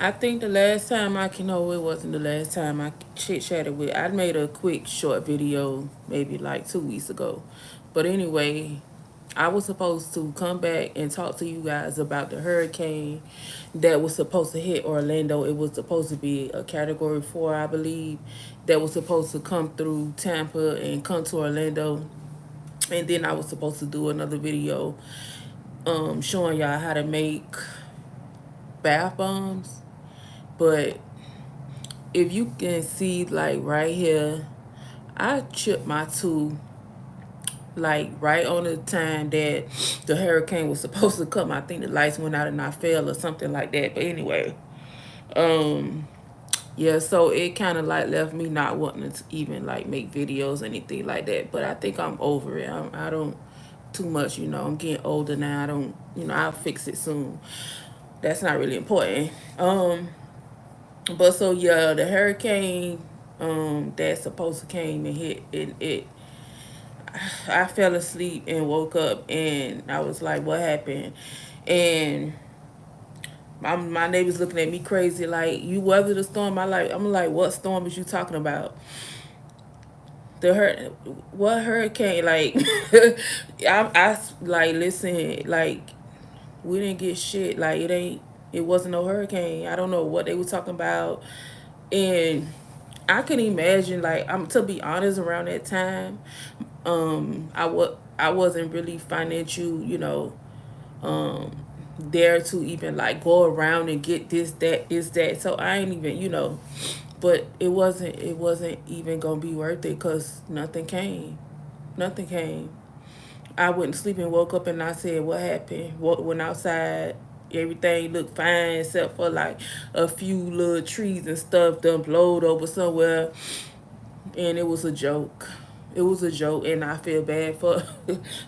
I think the last time I can know, it wasn't the last time I chit chatted with. I made a quick short video maybe like 2 weeks ago. But anyway, I was supposed to come back and talk to you guys about the hurricane that was supposed to hit Orlando. It was supposed to be a category 4, I believe, that was supposed to come through Tampa and come to Orlando. And then I was supposed to do another video showing y'all how to make bath bombs. But if you can see, like right here, I chipped my tooth like right on the time that the hurricane was supposed to come. I think the lights went out and I fell or something like that. But anyway, yeah, so it kind of like left me not wanting to even like make videos or anything like that. But I think I'm over it. I don't too much, I'm getting older now. I don't, I'll fix it soon. That's not really important. But so yeah, the hurricane that's supposed to came and hit it. I fell asleep and woke up and I was like, what happened? And my neighbors looking at me crazy like, you weathered the storm. I'm like, what storm is you talking about? What hurricane? Like, I like, listen, like, we didn't get shit. Like, it wasn't no hurricane. I don't know what they were talking about. And I can imagine, like, I'm to be honest, around that time, I wasn't really financial, there to even like go around and get this that. So I ain't even, but it wasn't even gonna be worth it because nothing came. I went to sleep and woke up and I said, what happened? Went outside. Everything looked fine except for like a few little trees and stuff done blowed over somewhere. And it was a joke. It was a joke, and I feel bad for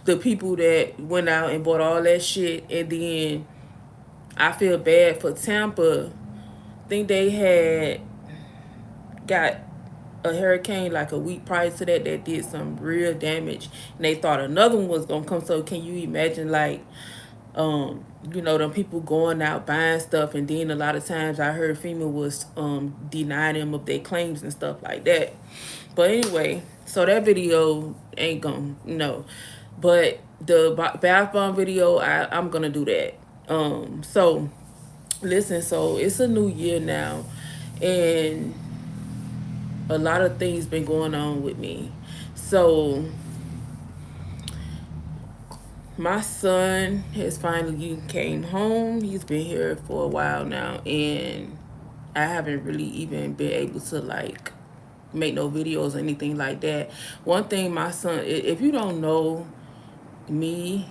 the people that went out and bought all that shit. And then I feel bad for Tampa. I think they had got a hurricane like a week prior to that did some real damage, and they thought another one was gonna come. So can you imagine, like, them people going out buying stuff, and then a lot of times I heard FEMA was denying them of their claims and stuff like that. But anyway, so that video ain't gonna but the bath bomb video, I'm gonna do that. So listen, so it's a new year now, and a lot of things been going on with me. So my son has finally came home. He's been here for a while now, and I haven't really even been able to like make no videos or anything like that. One thing, my son, if you don't know me,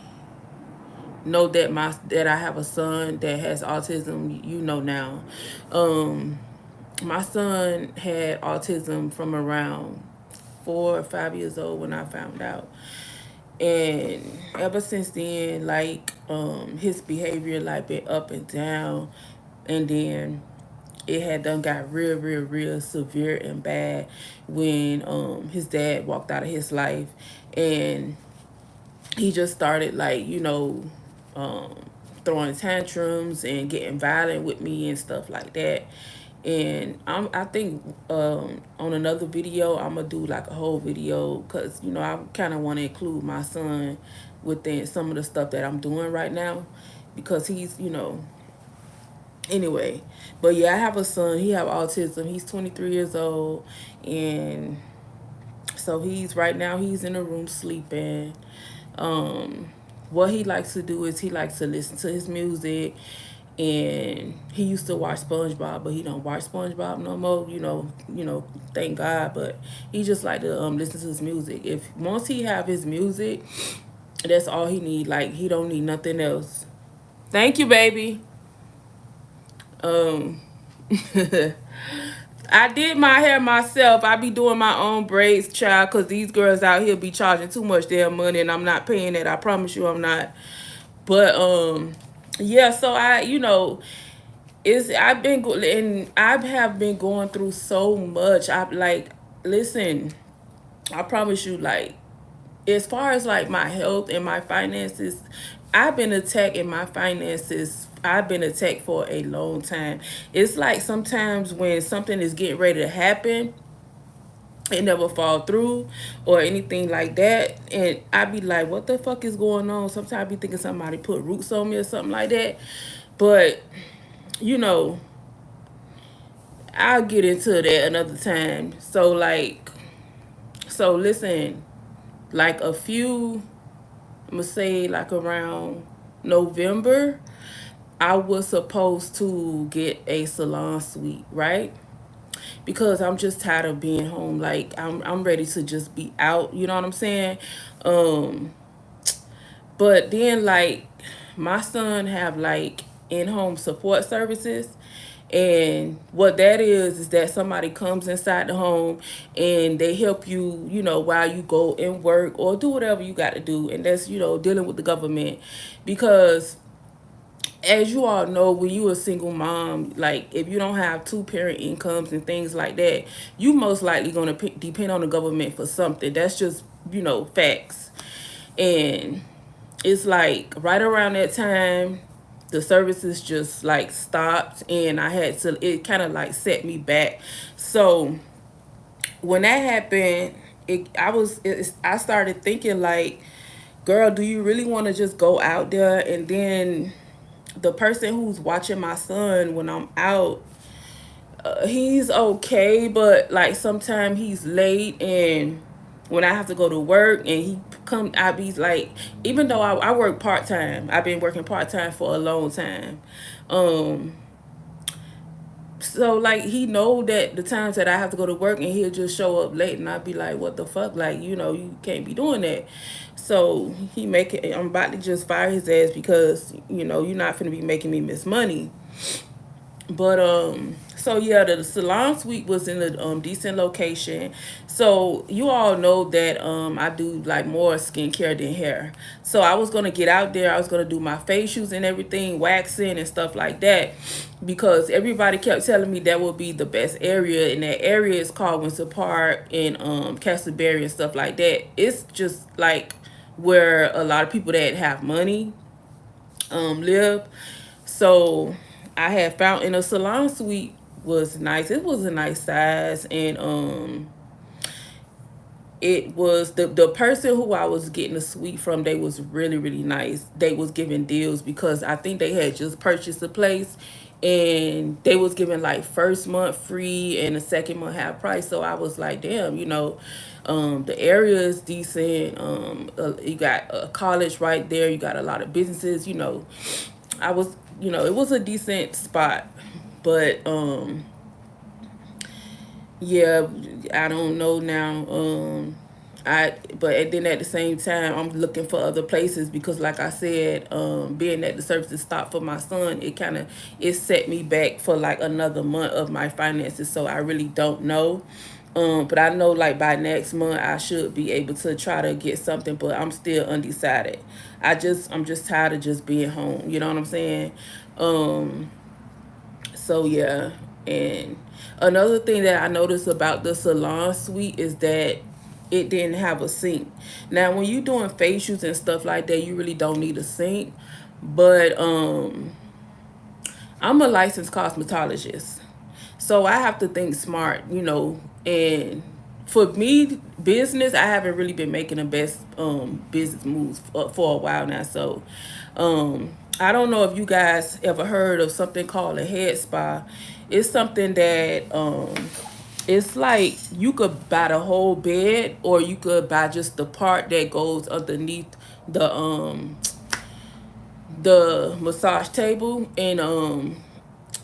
know that I have a son that has autism. You know now. My son had autism from around 4 or 5 years old when I found out. And ever since then, like, his behavior like been up and down, and then it had done got real severe and bad when his dad walked out of his life, and he just started like, throwing tantrums and getting violent with me and stuff like that. And I think on another video I'm gonna do like a whole video, because I kind of want to include my son within some of the stuff that I'm doing right now, because he's anyway. But yeah, I have a son. He have autism. He's 23 years old, and so right now he's in a room sleeping. What he likes to do is he likes to listen to his music, and he used to watch SpongeBob, but he don't watch SpongeBob no more. Thank God. But he just like to listen to his music. If once he have his music, that's all he need. Like, he don't need nothing else. Thank you, baby. Um, I did my hair myself. I be doing my own braids, child, because these girls out here be charging too much damn money, and I'm not paying it. I promise you I'm not. But yeah, so I have been going through so much. I like, listen, I promise you, like, as far as like my health and my finances, I've been attacked in my finances I've been attacked for a long time. It's like sometimes when something is getting ready to happen, it never fall through or anything like that, and I be like, what the fuck is going on? Sometimes I be thinking somebody put roots on me or something like that. But you know, I'll get into that another time. So listen, like a few, I'm gonna say like around November, I was supposed to get a salon suite, right? Because I'm just tired of being home. Like I'm ready to just be out. You know what I'm saying? Um, but then like my son have like in-home support services, and what that is that somebody comes inside the home and they help you, while you go and work or do whatever you got to do, and that's dealing with the government. Because as you all know, when you a single mom, like if you don't have two parent incomes and things like that, you most likely gonna depend on the government for something. That's just facts. And it's like right around that time, the services just like stopped, and I had to. It kind of like set me back. So when that happened, I started thinking like, girl, do you really want to just go out there and then the person who's watching my son when I'm out, he's okay, but like sometimes he's late, and when I have to go to work and he come, I be like, even though I work part time, I've been working part time for a long time. Um, so like he know that the times that I have to go to work and he'll just show up late, and I'd be like, what the fuck, like you can't be doing that. So he make it. I'm about to just fire his ass because you're not gonna be making me miss money. But so yeah, the salon suite was in a decent location. So you all know that I do like more skincare than hair. So I was gonna get out there, I was gonna do my facials and everything, waxing and stuff like that, because everybody kept telling me that would be the best area, and that area is called Windsor Park and Castleberry and stuff like that. It's just like where a lot of people that have money live. So I had found in a salon suite was nice. It was a nice size, and it was the person who I was getting a suite from. They was really really nice. They was giving deals because I think they had just purchased the place, and they was giving like first month free and the second month half price. So I was like, damn, the area is decent. You got a college right there. You got a lot of businesses. I was, it was a decent spot, but yeah, I don't know now. But then at the same time, I'm looking for other places because, like I said, being that the services stopped for my son, it set me back for like another month of my finances. So I really don't know. But I know like by next month I should be able to try to get something, but I'm still undecided. I'm just tired of just being home. You know what I'm saying? Um, so yeah, and another thing that I noticed about the salon suite is that it didn't have a sink. Now, when you doing facials and stuff like that, you really don't need a sink. But I'm a licensed cosmetologist, so I have to think smart, and for me, business, I haven't really been making the best business moves for a while now. So I don't know if you guys ever heard of something called a head spa. It's something that it's like you could buy the whole bed, or you could buy just the part that goes underneath the massage table, and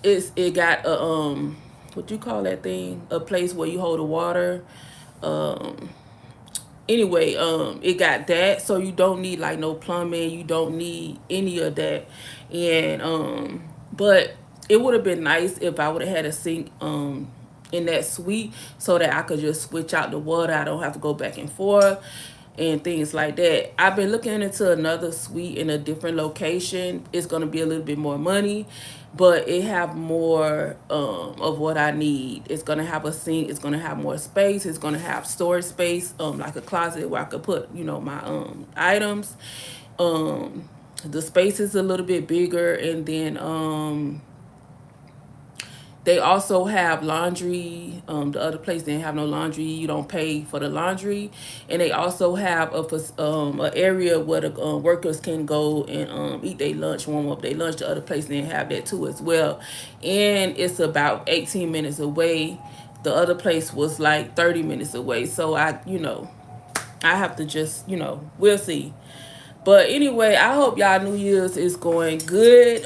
it got a what you call that thing, a place where you hold the water. um anyway, it got that, so you don't need like no plumbing, you don't need any of that. And but it would have been nice if I would have had a sink in that suite, so that I could just switch out the water. I don't have to go back and forth and things like that. I've been looking into another suite in a different location. It's gonna be a little bit more money, but it have more of what I need. It's gonna have a sink. It's gonna have more space. It's gonna have storage space, like a closet where I could put, my items. Um, The space is a little bit bigger, and then they also have laundry. The other place didn't have no laundry. You don't pay for the laundry, and they also have a area where the workers can go and eat their lunch, warm up their lunch. The other place didn't have that too as well, and it's about 18 minutes away. The other place was like 30 minutes away. So I have to just we'll see. But anyway, I hope y'all New Year's is going good.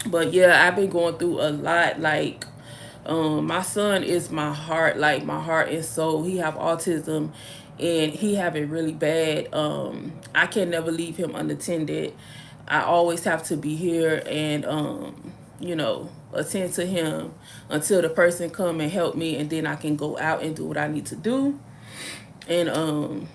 But yeah, I've been going through a lot. Like, my son is my heart, like my heart and soul. He have autism, and he have it really bad. I can never leave him unattended. I always have to be here and attend to him until the person come and help me, and then I can go out and do what I need to do. And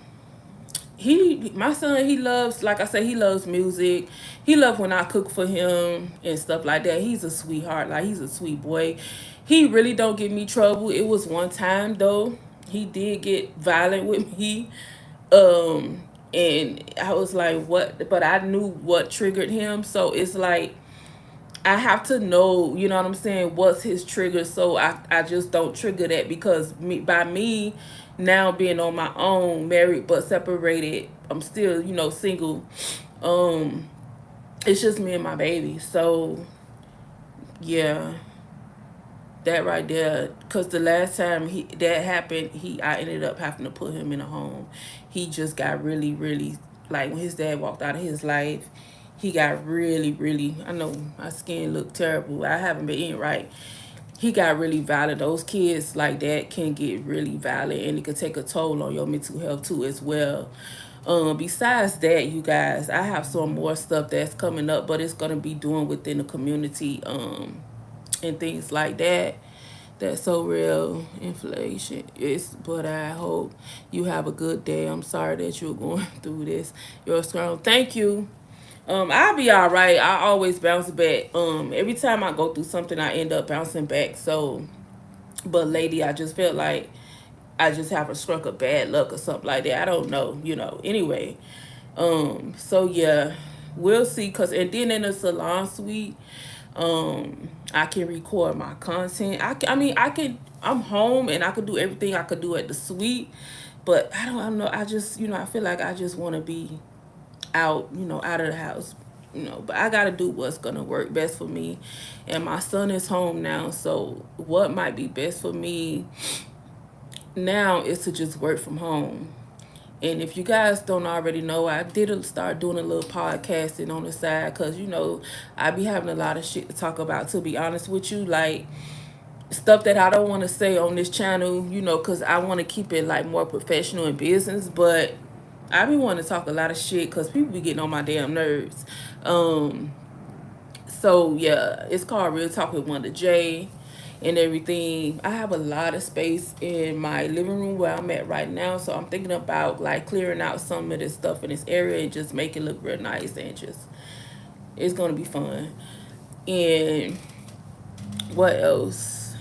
my son, he loves, like I said, he loves music. He loves when I cook for him and stuff like that. He's a sweetheart. Like, he's a sweet boy. He really don't give me trouble. It was one time though, he did get violent with me. And I was like, what? But I knew what triggered him. So it's like, I have to know, you know what I'm saying, what's his trigger, so I just don't trigger that, because me now being on my own, married but separated, I'm still, single. It's just me and my baby. So yeah, that right there, because the last time that happened, I ended up having to put him in a home. He just got really, really, like, when his dad walked out of his life, he got really, really, I know my skin looked terrible, I haven't been eating right. He got really violent. Those kids like that can get really violent, and it can take a toll on your mental health too as well. Besides that, you guys, I have some more stuff that's coming up, but it's gonna be doing within the community, and things like that. That's so real. Inflation is, but I hope you have a good day. I'm sorry that you're going through this. You're strong. Thank you. I'll be all right. I always bounce back. Every time I go through something, I end up bouncing back. So, but lady, I just felt like I just have a struck of bad luck or something like that. I don't know. Anyway, so yeah, we'll see. And then in the salon suite, I can record my content. I mean, I can. I'm home and I could do everything I could do at the suite, but I don't know. I just, I feel like I just want to be out, out of the house, but I gotta do what's gonna work best for me. And my son is home now, so what might be best for me now is to just work from home. And if you guys don't already know, I did start doing a little podcasting on the side, because I be having a lot of shit to talk about, to be honest with you, like stuff that I don't want to say on this channel, because I want to keep it like more professional in business. But I be wanting to talk a lot of shit because people be getting on my damn nerves. So yeah, it's called Real Talk with Wanda J and everything. I have a lot of space in my living room where I'm at right now, so I'm thinking about like clearing out some of this stuff in this area and just make it look real nice, and just, it's gonna be fun. And what else?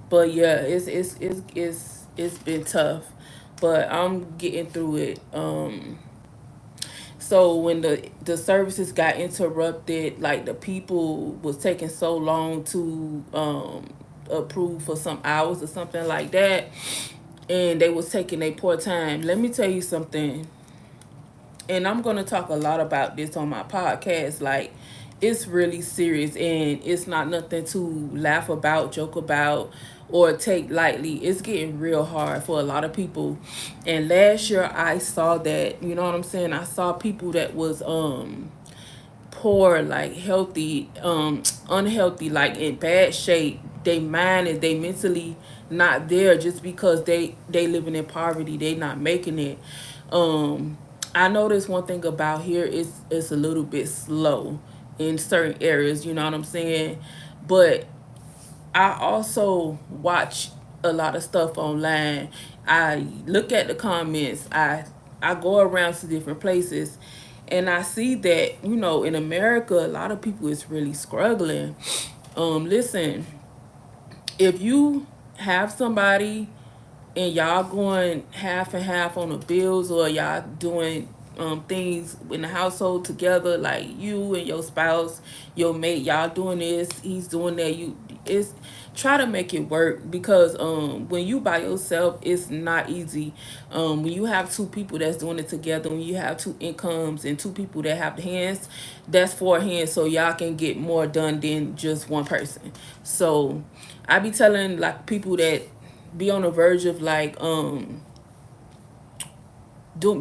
But yeah, it's been tough, but I'm getting through it. So when the services got interrupted, like the people was taking so long to approve for some hours or something like that, and they was taking their poor time. Let me tell you something, and I'm gonna talk a lot about this on my podcast. Like, it's really serious, and it's not nothing to laugh about, joke about, or take lightly. It's getting real hard for a lot of people. And last year I saw that, you know what I'm saying? I saw people that was poor, like healthy, unhealthy, like in bad shape. They mind is they mentally not there, just because they living in poverty, they not making it. I noticed one thing about here is it's a little bit slow in certain areas, you know what I'm saying? But I also watch a lot of stuff online. I look at the comments. I go around to different places, and I see that, in America, a lot of people is really struggling. Listen, if you have somebody and y'all going half and half on the bills, or y'all doing things in the household together, like you and your spouse, your mate, y'all doing this, he's doing that. You it's try to make it work, because when you by yourself, it's not easy. When you have two people that's doing it together, when you have two incomes and two people that have the hands, that's four hands, so y'all can get more done than just one person. So I be telling like people that be on the verge of like doing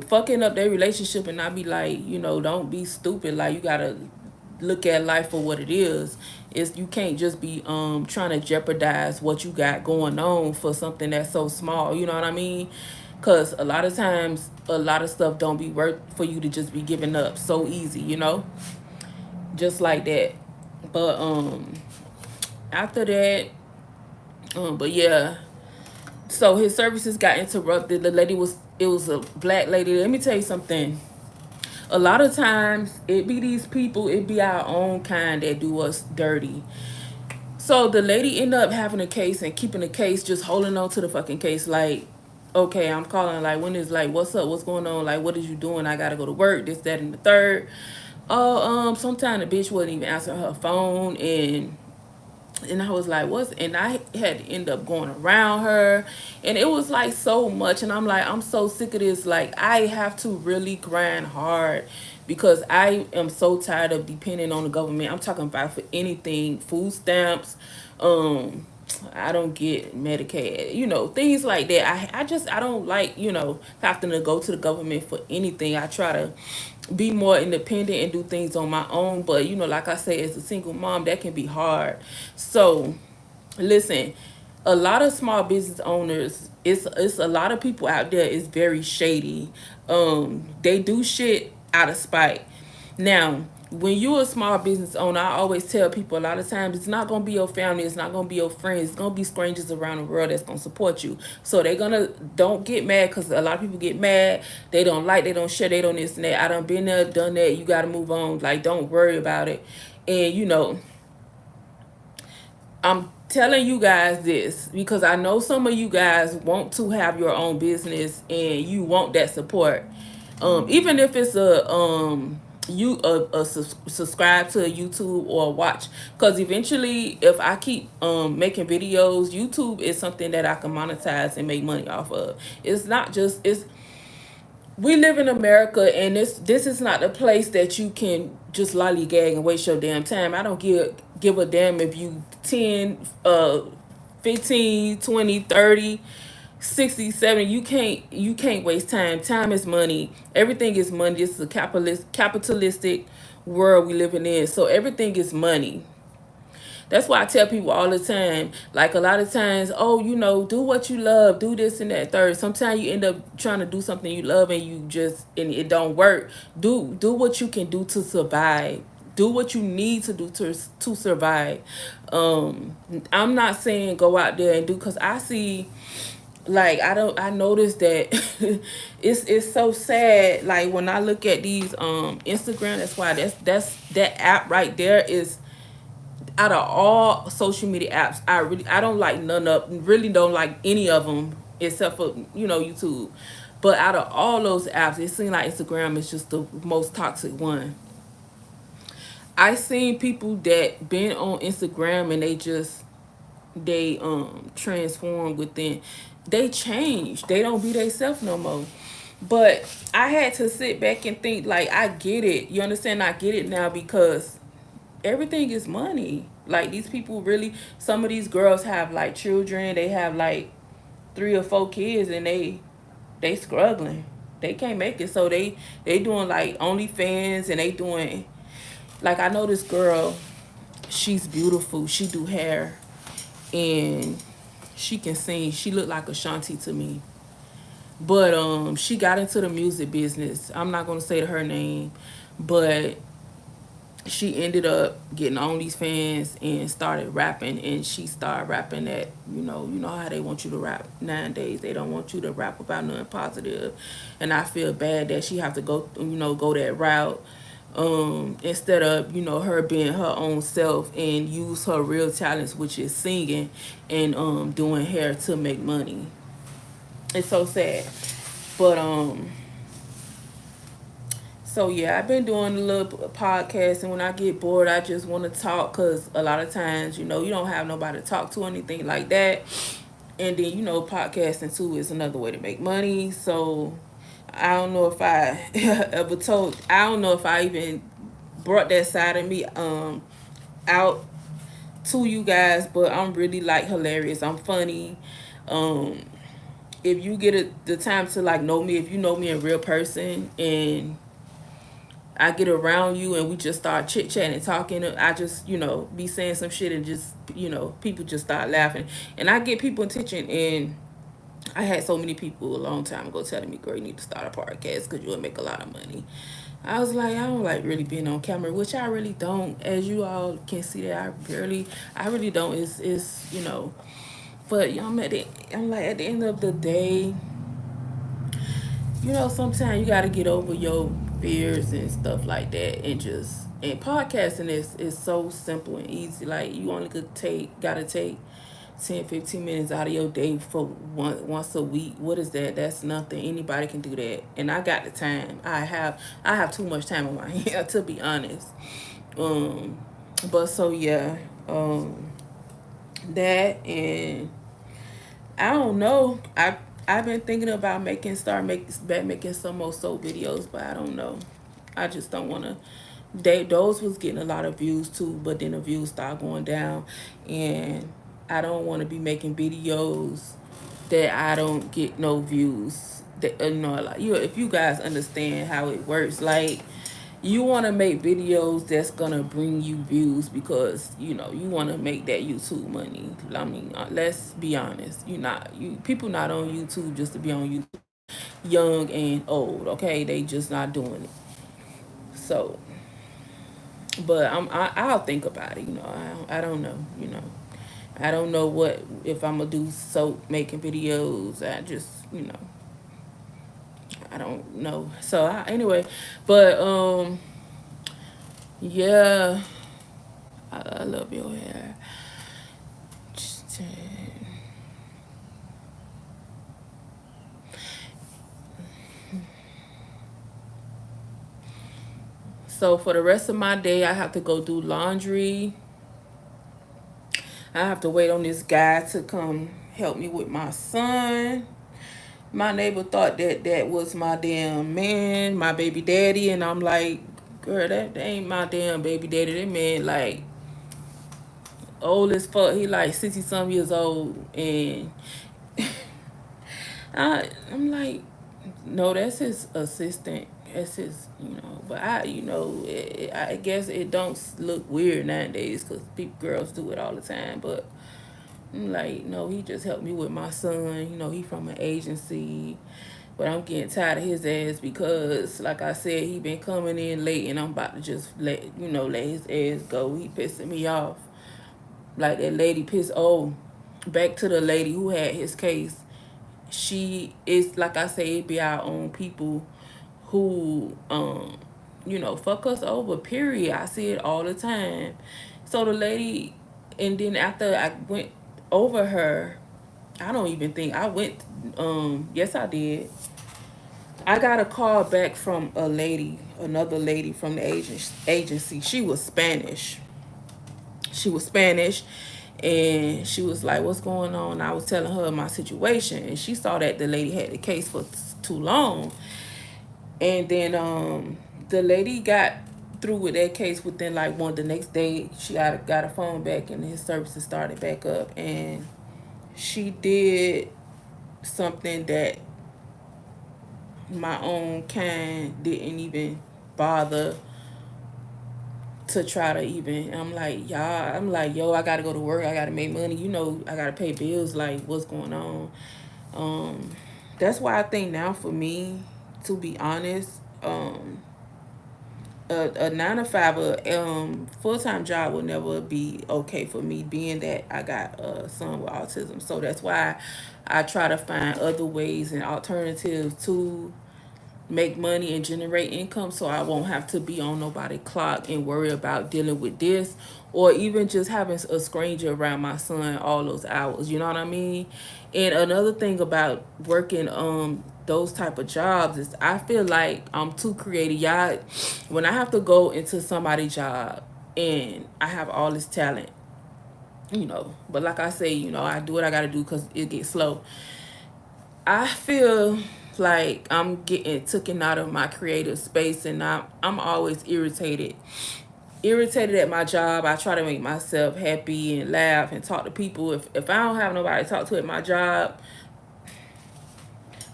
fucking up their relationship, and I be like, don't be stupid. Like, you gotta look at life for what it is. It's, you can't just be trying to jeopardize what you got going on for something that's so small. You know what I mean? Because a lot of times, a lot of stuff don't be worth for you to just be giving up so easy. Just like that. But after that, but yeah. So his services got interrupted. The lady was, it was a black lady. Let me tell you something. A lot of times it be these people, it be our own kind that do us dirty. So the lady ended up having a case and keeping the case, just holding on to the fucking case. Like, okay, I'm calling. Like, when is, like, what's up? What's going on? Like, what is you doing? I gotta go to work. This, that, and the third. Oh, sometimes the bitch wouldn't even answer her phone, and I was like, what's, and I had to end up going around her, and it was like so much, and I'm like, I'm so sick of this. Like, I have to really grind hard, because I am so tired of depending on the government. I'm talking about for anything, food stamps, I don't get Medicaid, things like that. I don't like, having to go to the government for anything. I try to be more independent and do things on my own. But, like I say, as a single mom, that can be hard. So, listen, a lot of small business owners, it's a lot of people out there is very shady. They do shit out of spite. Now, when you're a small business owner, I always tell people, a lot of times it's not gonna be your family, it's not gonna be your friends, it's gonna be strangers around the world that's gonna support you. So they're gonna, don't get mad, because a lot of people get mad. They don't like, they don't share, they don't this and that. I done been there, done that. You gotta move on. Like, don't worry about it. And I'm telling you guys this because I know some of you guys want to have your own business and you want that support. Even if it's subscribe to a YouTube or watch, because eventually if I keep making videos, YouTube is something that I can monetize and make money off of. It's not just, it's, we live in America, and this is not a place that you can just lollygag and waste your damn time. I don't give a damn if you 10, 15, 20, 30, 60, 70. You can't waste time. Time is money. Everything is money. This is a capitalistic world we living in. So everything is money. That's why I tell people all the time, like a lot of times, oh, do what you love, do this and that third. Sometimes you end up trying to do something you love and and it don't work. Do what you can do to survive. Do what you need to do to survive. I'm not saying go out there and do, because I see, like, I noticed that it's so sad. Like, when I look at these Instagram, that's why that app right there is, out of all social media apps, I don't like none of, really don't like any of them except for YouTube. But out of all those apps, it seems like Instagram is just the most toxic one. I seen people that been on Instagram and they transform within, they change, they don't be themselves no more. But I had to sit back and think, like, I get it, you understand, I get it now, because everything is money. Like, these people really, some of these girls have like children, they have like 3 or 4 kids, and they struggling, they can't make it. So they doing like OnlyFans, and they doing, like, I know this girl, she's beautiful, she do hair, and she can sing, she look like Ashanti to me. But she got into the music business. I'm not gonna say her name, but she ended up getting on these fans and started rapping, and she started rapping that, how they want you to rap nowadays. They don't want you to rap about nothing positive. And I feel bad that she have to go that route, instead of, her being her own self and use her real talents, which is singing and doing hair, to make money. It's so sad. But So yeah, I've been doing a little podcast, and when I get bored, I just want to talk because a lot of times, you don't have nobody to talk to, or anything like that. And then podcasting too is another way to make money. So I don't know if I ever told. I don't know if I even brought that side of me out to you guys, but I'm really like hilarious. I'm funny. Um, if you get the time to like know me, if you know me in real person, and I get around you and we just start chit chatting and talking, I just be saying some shit, and just people just start laughing, and I get people attention. And I had so many people a long time ago telling me, "Girl, you need to start a podcast because you'll make a lot of money." I was like, I don't like really being on camera, which I really don't. As you all can see, that I really don't. But I'm like, at the end of the day, sometimes you got to get over your fears and stuff like that, and podcasting is so simple and easy. Like, you only gotta take 10-15 minutes out of your day for once a week. What is that? That's nothing. Anybody can do that, and I got the time. I have too much time on my hands, to be honest. um but so yeah, that, and I don't know. I've been thinking about making some more soap videos, but I don't know. I just don't want to. Those was getting a lot of views too, but then the views start going down, and I don't want to be making videos that I don't get no views. That like if you guys understand how it works, like, you want to make videos that's gonna bring you views, because you want to make that YouTube money. I mean, let's be honest. You people not on YouTube just to be on YouTube, young and old. Okay, they just not doing it. So, but I'll think about it. I don't know. I don't know what if I'm gonna do soap making videos. I don't know. So anyway, but yeah, I love your hair. So for the rest of my day, I have to go do laundry. I have to wait on this guy to come help me with my son. My neighbor thought that was my damn man, my baby daddy, and I'm like, girl, that ain't my damn baby daddy. That man like old as fuck. He like 60 some years old, and I'm like, no, that's his assistant. That's his, But I guess it don't look weird nowadays because people, girls do it all the time. But I'm like, no, he just helped me with my son. He from an agency, but I'm getting tired of his ass because, like I said, he been coming in late, and I'm about to just let his ass go. He pissing me off. Like that lady pissed. Oh, back to the lady who had his case. She is, like I say, it be our own people who fuck us over, period. I see it all the time. So the lady, and then after I went over her, I don't even think I went. Yes, I did. I got a call back from another lady from the agency. She was Spanish, and she was like, "What's going on?" I was telling her my situation, and she saw that the lady had the case for too long, and then the lady got through with that case within like the next day. She got a phone back, and his services started back up, and she did something that my own kind didn't even bother to try to even. I'm like, yo, I gotta go to work, I gotta make money, I gotta pay bills. Like, what's going on? That's why I think now, for me, to be honest, a 9 to 5, full-time job will never be okay for me, being that I got a son with autism. So that's why I try to find other ways and alternatives to make money and generate income, so I won't have to be on nobody clock and worry about dealing with this, or even just having a stranger around my son all those hours. You know what I mean? And another thing about working those type of jobs is I feel like I'm too creative. Y'all, when I have to go into somebody's job and I have all this talent, but like I say, I do what I gotta do because it gets slow. I feel like I'm getting taken out of my creative space, and I'm always irritated at my job. I try to make myself happy and laugh and talk to people. If I don't have nobody to talk to at my job,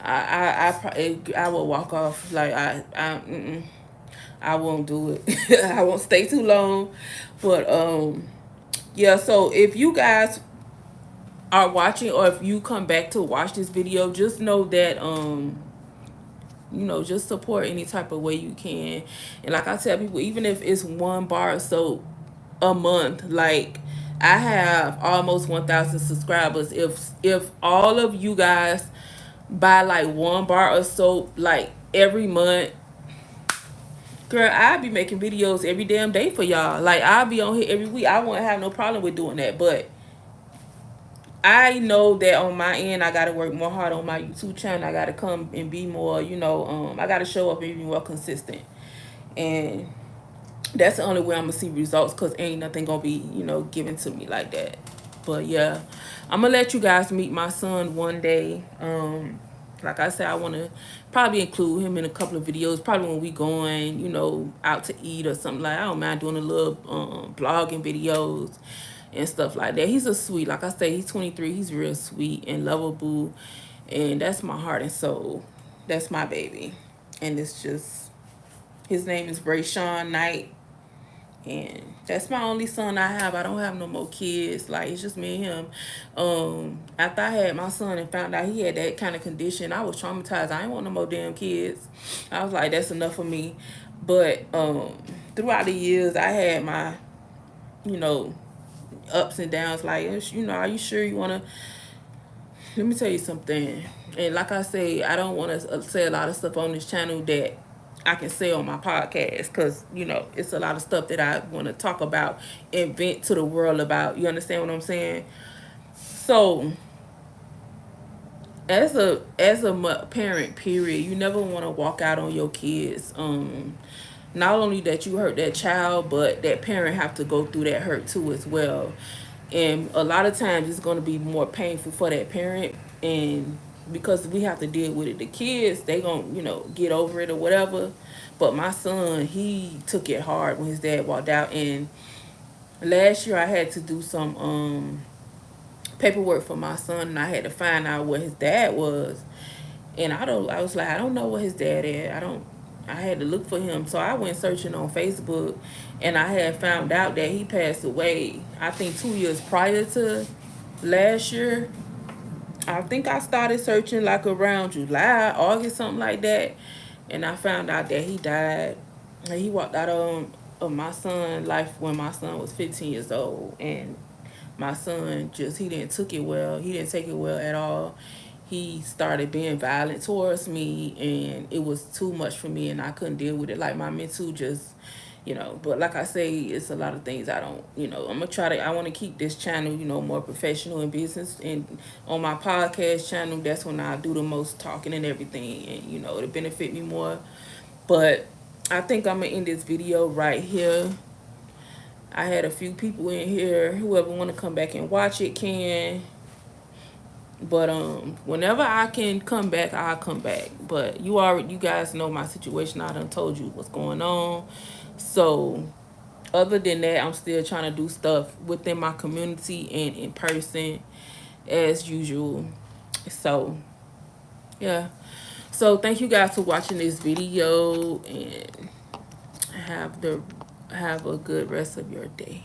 I will walk off. Like I won't do it. I won't stay too long. But yeah. So if you guys are watching, or if you come back to watch this video, just know that just support any type of way you can. And like I tell people, even if it's 1 bar of soap a month, like I have almost 1,000 subscribers. If all of you guys buy like 1 bar of soap like every month, girl, I'll be making videos every damn day for y'all. Like I'll be on here every week. I won't have no problem with doing that. But I know that on my end, I gotta work more hard on my YouTube channel. I gotta come and be more, I gotta show up and be more consistent. And that's the only way I'm gonna see results, because ain't nothing gonna be, given to me like that. But yeah, I'm gonna let you guys meet my son one day. Like I said, I want to probably include him in a couple of videos, probably when we going, out to eat or something. Like I don't mind doing a little blogging videos and stuff like that. He's a sweet, like I say, he's 23. He's real sweet and lovable, and that's my heart and soul. That's my baby. And it's just, his name is Brayshawn Knight, and that's my only son I have. I don't have no more kids. Like, it's just me and him. After I had my son and found out he had that kind of condition, I was traumatized. I ain't want no more damn kids. I was like, that's enough for me. But throughout the years, I had my, ups and downs. Like, are you sure you want to? Let me tell you something. And like I say, I don't want to say a lot of stuff on this channel that I can say on my podcast, because it's a lot of stuff that I want to talk about and vent to the world about. You understand what I'm saying? So as a parent, period, you never want to walk out on your kids. Not only that you hurt that child, but that parent have to go through that hurt too as well. And a lot of times it's going to be more painful for that parent, and because we have to deal with it. The kids, they going to get over it or whatever. But my son, he took it hard when his dad walked out. And last year I had to do some paperwork for my son, and I had to find out what his dad was. And I was like, I don't know what his dad is. I had to look for him. So I went searching on Facebook, and I had found out that he passed away, I think 2 years prior to last year. I think I started searching like around July, August, something like that. And I found out that he died. And he walked out of my son's life when my son was 15 years old. And my son he didn't take it well. He didn't take it well at all. He started being violent towards me, and it was too much for me, and I couldn't deal with it. Like, my mental just, but like I say, it's a lot of things I don't, I'm gonna I want to keep this channel, more professional in business. And on my podcast channel, that's when I do the most talking and everything, and it'll benefit me more. But I think I'm gonna end this video right here. I had a few people in here. Whoever want to come back and watch it can. But whenever I can come back, I'll come back. But you guys know my situation. I done told you what's going on. So other than that, I'm still trying to do stuff within my community and in person as usual. So yeah. So thank you guys for watching this video, and have a good rest of your day.